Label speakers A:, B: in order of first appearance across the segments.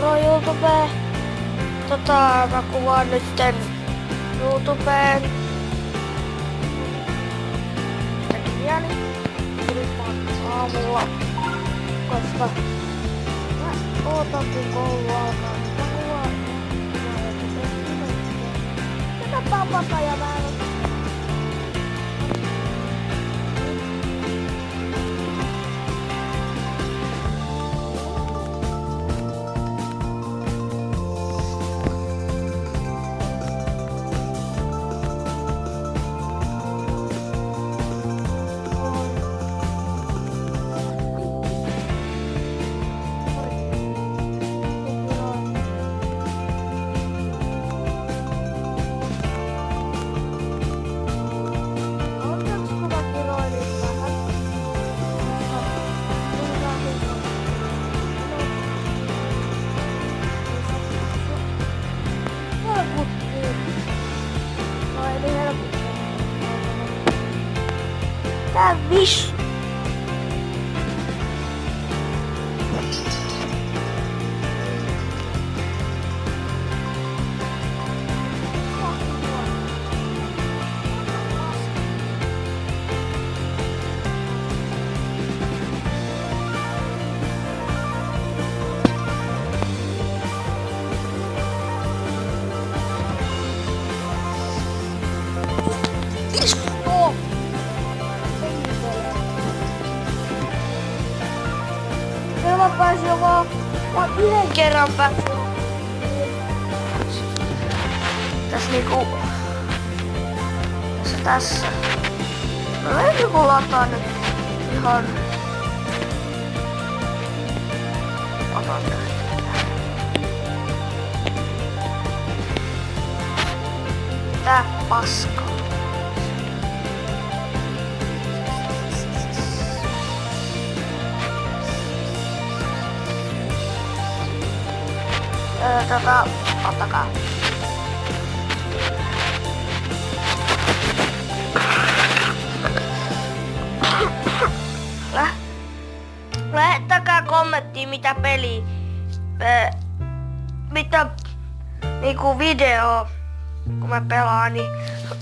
A: Moro YouTube. Mä kuvaan nytten YouTubeen. Tekijäni. Yritän aamulla. Koska mä ootan kun koulu alkaa. Mä kuvaan. Tätä papata ja mä Tää visu. Mä pääsin jo vaan yhden kerran pääsin. Tässä niinku... Tässä. Mä löysin kun lataan nyt ihan... Otan tästä. Tää paska. Ottakaa. Lähettäkää kommenttia mitä peli, mitä niinku video, kun mä pelaan, niin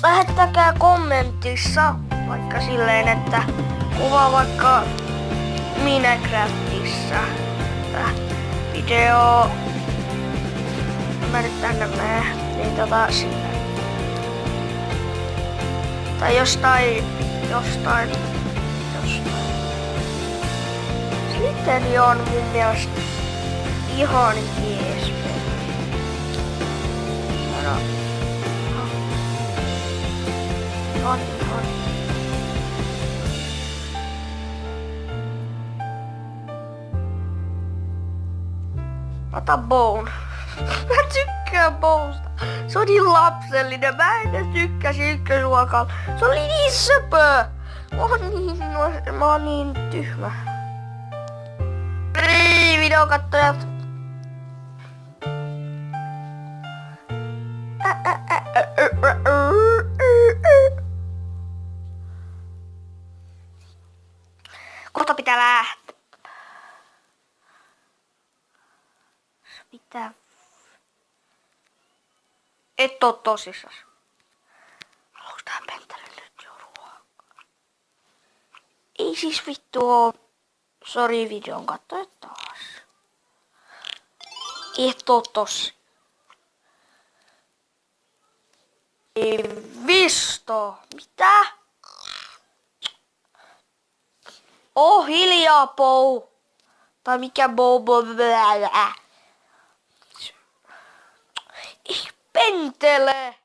A: lähettäkää kommentissa vaikka silleen, että kuvaa vaikka Minecraftissa video. Mä nyt tänne menen, niin sinne. Tai jostain. Slitteri on mun mielestä ihan jees. On. Ota Bone. Mä tykkään Bonesta. Se on niin lapsellinen. Mä en edes tykkäsi ykkösluokalla. Se oli niin söpö. Mä oon niin tyhmä. Hei videokatsojat. Kohta pitää lähteä. Mitä? Et oo tosissas. Haluuks tähän pentälle nyt jo ruokaa? Ei siis vittu oo. Sori videon katsojat taas. Et oo tossi. Ei visto. Mitä? Oh hiljaa pou. Tai mikä bobo blää. Pentele!